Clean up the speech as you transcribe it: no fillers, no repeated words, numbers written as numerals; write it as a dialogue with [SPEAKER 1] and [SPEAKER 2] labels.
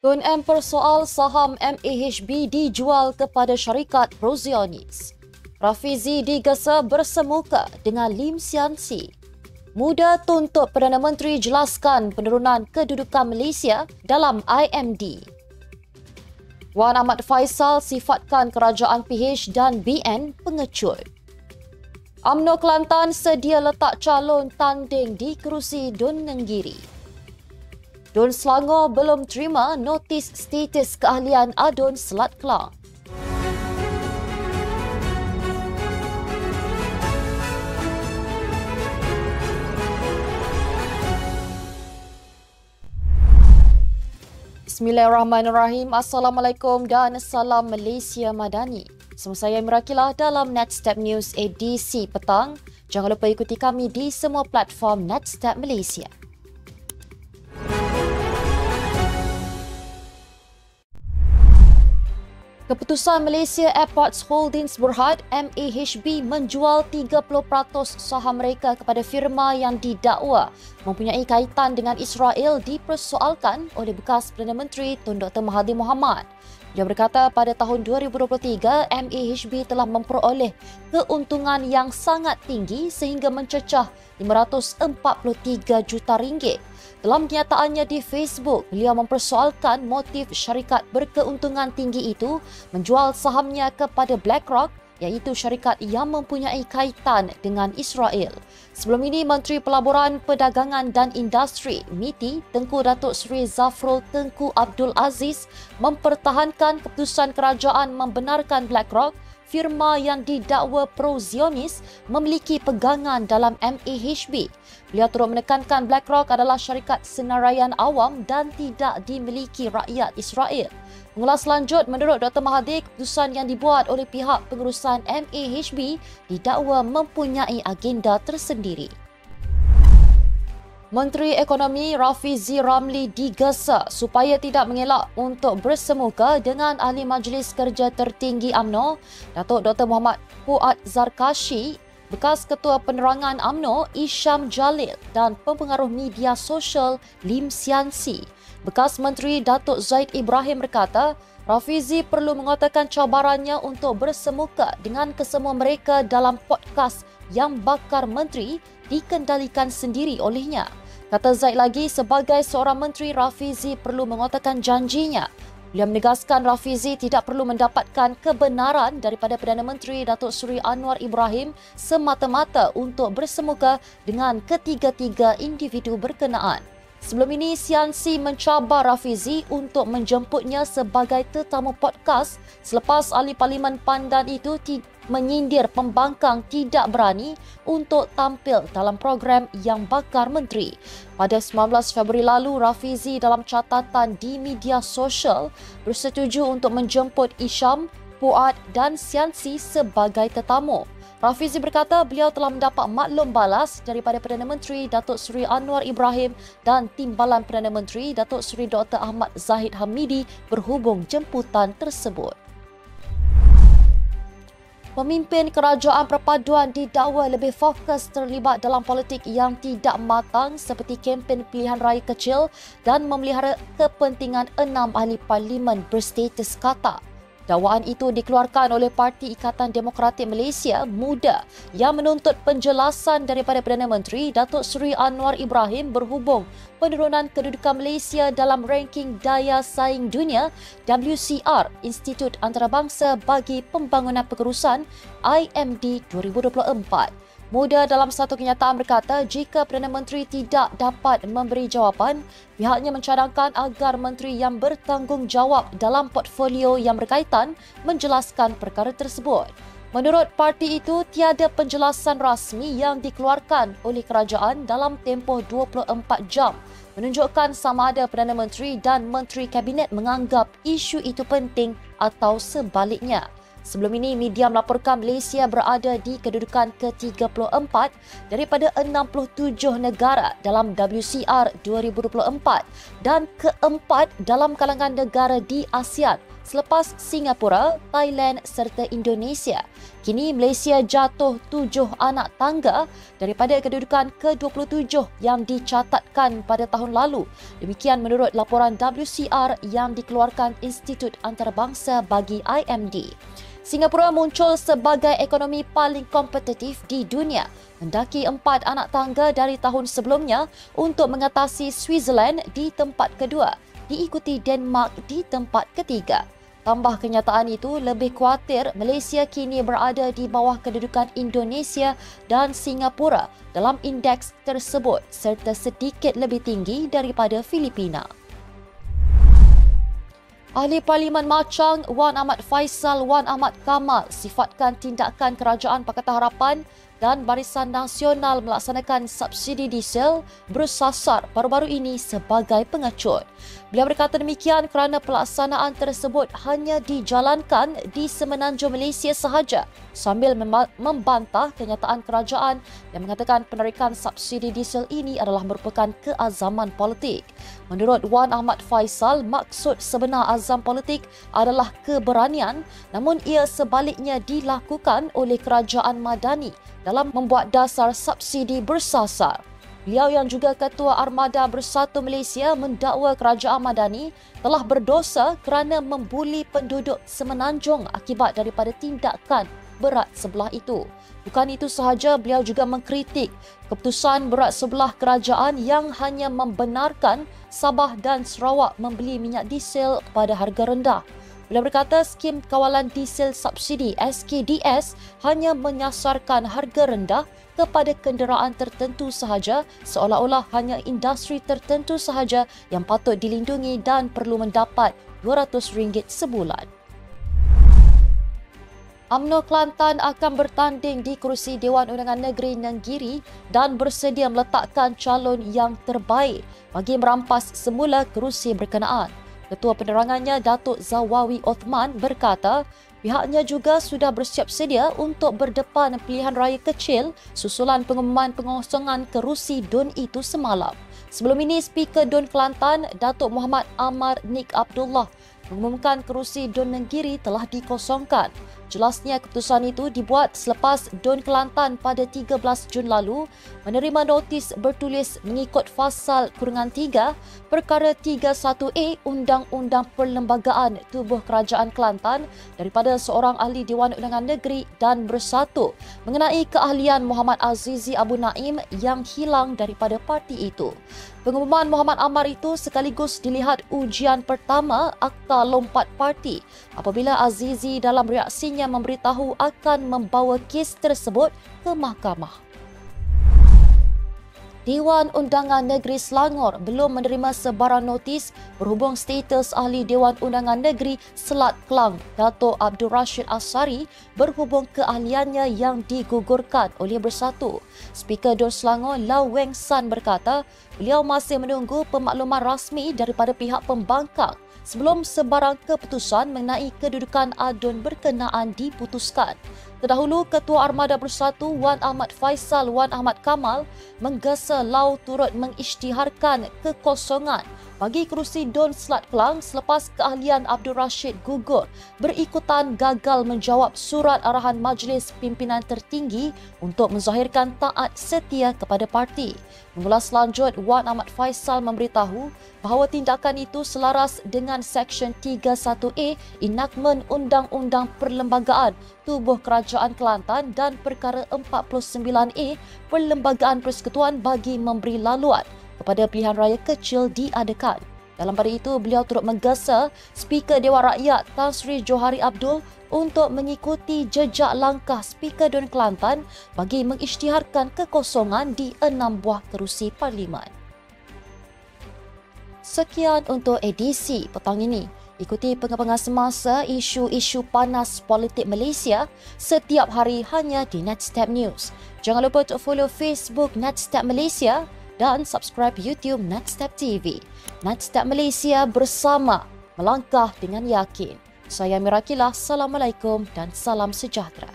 [SPEAKER 1] Tun M persoal saham MAHB dijual kepada syarikat Prozionis. Rafizi digesa bersemuka dengan Lim Sian Si. Muda tuntut Perdana Menteri jelaskan penurunan kedudukan Malaysia dalam IMD. Wan Ahmad Faisal sifatkan kerajaan PH dan BN pengecut. UMNO Kelantan sedia letak calon tanding di kerusi Dun Nenggiri. Dun Selangor belum terima notis status keahlian Adun Selat Kelang. Bismillahirrahmanirrahim. Assalamualaikum dan salam Malaysia Madani. Semua saya Mirakilah dalam Netstep News edisi petang. Jangan lupa ikuti kami di semua platform Netstep Malaysia. Keputusan Malaysia Airports Holdings Berhad MAHB menjual 30% saham mereka kepada firma yang didakwa mempunyai kaitan dengan Israel dipersoalkan oleh bekas Perdana Menteri Tun Dr. Mahathir Mohamad. Dia berkata pada tahun 2023, MAHB telah memperoleh keuntungan yang sangat tinggi sehingga mencecah RM543 juta. Dalam kenyataannya di Facebook, beliau mempersoalkan motif syarikat berkeuntungan tinggi itu menjual sahamnya kepada BlackRock, iaitu syarikat yang mempunyai kaitan dengan Israel. Sebelum ini, Menteri Pelaburan, Perdagangan dan Industri MITI Tengku Datuk Seri Zafrul Tengku Abdul Aziz mempertahankan keputusan kerajaan membenarkan BlackRock, firma yang didakwa pro-Zionis, memiliki pegangan dalam MAHB. Beliau turut menekankan BlackRock adalah syarikat senaraian awam dan tidak dimiliki rakyat Israel. Mengulas lanjut, menurut Dr. Mahathir, keputusan yang dibuat oleh pihak pengurusan MAHB didakwa mempunyai agenda tersendiri. Menteri Ekonomi Rafizi Ramli digesa supaya tidak mengelak untuk bersemuka dengan Ahli Majlis Kerja Tertinggi UMNO, Datuk Dr. Muhammad Fuad Zarkashi, bekas Ketua Penerangan UMNO Isham Jalil dan pempengaruh media sosial Lim Sian Si. Bekas Menteri Datuk Zaid Ibrahim berkata, Rafizi perlu mengatakan cabarannya untuk bersemuka dengan kesemua mereka dalam podcast yang bakar menteri dikendalikan sendiri olehnya. Kata Zaid lagi, sebagai seorang menteri, Rafizi perlu mengatakan janjinya. Beliau menegaskan Rafizi tidak perlu mendapatkan kebenaran daripada Perdana Menteri Datuk Seri Anwar Ibrahim semata-mata untuk bersemuka dengan ketiga-tiga individu berkenaan. Sebelum ini, Sian Si mencabar Rafizi untuk menjemputnya sebagai tetamu podcast selepas ahli Parlimen Pandan itu menyindir pembangkang tidak berani untuk tampil dalam program yang bakar menteri. Pada 19 Februari lalu, Rafizi dalam catatan di media sosial bersetuju untuk menjemput Isham, Fuad dan Sian Si sebagai tetamu. Rafizi berkata beliau telah mendapat maklum balas daripada Perdana Menteri Datuk Seri Anwar Ibrahim dan Timbalan Perdana Menteri Datuk Seri Dr. Ahmad Zahid Hamidi berhubung jemputan tersebut. Pemimpin kerajaan perpaduan didakwa lebih fokus terlibat dalam politik yang tidak matang seperti kempen pilihan raya kecil dan memelihara kepentingan 6 ahli parlimen berstatus kata. Dakwaan itu dikeluarkan oleh Parti Ikatan Demokratik Malaysia Muda yang menuntut penjelasan daripada Perdana Menteri Datuk Seri Anwar Ibrahim berhubung penurunan kedudukan Malaysia dalam ranking daya saing dunia WCR Institut Antarabangsa bagi Pembangunan Pengurusan IMD 2024. Muda dalam satu kenyataan berkata jika Perdana Menteri tidak dapat memberi jawapan, pihaknya mencadangkan agar menteri yang bertanggungjawab dalam portfolio yang berkaitan menjelaskan perkara tersebut. Menurut parti itu, tiada penjelasan rasmi yang dikeluarkan oleh kerajaan dalam tempoh 24 jam menunjukkan sama ada Perdana Menteri dan Menteri Kabinet menganggap isu itu penting atau sebaliknya. Sebelum ini, media melaporkan Malaysia berada di kedudukan ke-34 daripada 67 negara dalam WCR 2024 dan keempat dalam kalangan negara di ASEAN selepas Singapura, Thailand serta Indonesia. Kini Malaysia jatuh 7 anak tangga daripada kedudukan ke-27 yang dicatatkan pada tahun lalu. Demikian menurut laporan WCR yang dikeluarkan Institut Antarabangsa bagi IMD. Singapura muncul sebagai ekonomi paling kompetitif di dunia, mendaki 4 anak tangga dari tahun sebelumnya untuk mengatasi Switzerland di tempat kedua, diikuti Denmark di tempat ketiga. Tambah kenyataan itu, lebih khuatir Malaysia kini berada di bawah kedudukan Indonesia dan Singapura dalam indeks tersebut serta sedikit lebih tinggi daripada Filipina. Ahli Parlimen Machang Wan Ahmad Faisal Wan Ahmad Kamal sifatkan tindakan Kerajaan Pakatan Harapan dan Barisan Nasional melaksanakan subsidi diesel bersasar baru-baru ini sebagai pengecut. Beliau berkata demikian kerana pelaksanaan tersebut hanya dijalankan di semenanjung Malaysia sahaja, sambil membantah kenyataan kerajaan yang mengatakan penarikan subsidi diesel ini adalah merupakan keazaman politik. Menurut Wan Ahmad Faisal, maksud sebenar azam politik adalah keberanian, namun ia sebaliknya dilakukan oleh kerajaan Madani dalam membuat dasar subsidi bersasar. Beliau yang juga Ketua Armada Bersatu Malaysia mendakwa kerajaan Madani telah berdosa kerana membuli penduduk semenanjung akibat daripada tindakan berat sebelah itu. Bukan itu sahaja, beliau juga mengkritik keputusan berat sebelah kerajaan yang hanya membenarkan Sabah dan Sarawak membeli minyak diesel pada harga rendah. Beliau berkata skim kawalan diesel subsidi SKDS hanya menyasarkan harga rendah kepada kenderaan tertentu sahaja, seolah-olah hanya industri tertentu sahaja yang patut dilindungi dan perlu mendapat RM200 sebulan. UMNO Kelantan akan bertanding di kerusi Dewan Undangan Negeri Nenggiri dan bersedia meletakkan calon yang terbaik bagi merampas semula kerusi berkenaan. Ketua Penerangannya Datuk Zawawi Othman berkata pihaknya juga sudah bersiap sedia untuk berdepan pilihan raya kecil susulan pengumuman pengosongan kerusi DUN itu semalam. Sebelum ini, Speaker DUN Kelantan, Datuk Muhammad Amar Nik Abdullah mengumumkan kerusi DUN Nenggiri telah dikosongkan. Jelasnya keputusan itu dibuat selepas DUN Kelantan pada 13 Jun lalu menerima notis bertulis mengikut Fasal -3 Perkara 31A Undang-Undang Perlembagaan Tubuh Kerajaan Kelantan daripada seorang ahli Dewan Undangan Negeri dan Bersatu mengenai keahlian Muhammad Azizi Abu Naim yang hilang daripada parti itu. Pengumuman Muhammad Amar itu sekaligus dilihat ujian pertama Akta Lompat Parti apabila Azizi dalam reaksinya memberitahu akan membawa kes tersebut ke mahkamah. Dewan Undangan Negeri Selangor belum menerima sebarang notis berhubung status ahli Dewan Undangan Negeri Selat Kelang, Dato' Abdul Rashid Asari, berhubung keahliannya yang digugurkan oleh Bersatu. Speaker DUN Selangor Lau Weng San berkata beliau masih menunggu pemakluman rasmi daripada pihak pembangkang sebelum sebarang keputusan mengenai kedudukan ADUN berkenaan diputuskan. Terdahulu, Ketua Armada Bersatu Wan Ahmad Faisal Wan Ahmad Kamal menggesa Lau turut mengisytiharkan kekosongan bagi kerusi DUN Selat Kelang selepas keahlian Abdul Rashid gugur berikutan gagal menjawab surat arahan Majlis Pimpinan Tertinggi untuk menzahirkan taat setia kepada parti. Mengulas lanjut, Wan Ahmad Faisal memberitahu bahawa tindakan itu selaras dengan Seksyen 31A Enactment Undang-Undang Perlembagaan Tubuh Kerajaan Kelantan dan Perkara 49A Perlembagaan Persekutuan bagi memberi laluan kepada pilihan raya kecil diadakan. Dalam pada itu, beliau turut menggesa Speaker Dewan Rakyat Tan Sri Johari Abdul untuk mengikuti jejak langkah Speaker DUN Kelantan bagi mengisytiharkan kekosongan di 6 buah kerusi parlimen. Sekian untuk edisi petang ini. Ikuti pengembangan semasa isu-isu panas politik Malaysia setiap hari hanya di Netstep News. Jangan lupa untuk follow Facebook Netstep Malaysia dan subscribe YouTube Netstep TV. Netstep Malaysia bersama melangkah dengan yakin. Saya Mirakilah, Assalamualaikum dan salam sejahtera.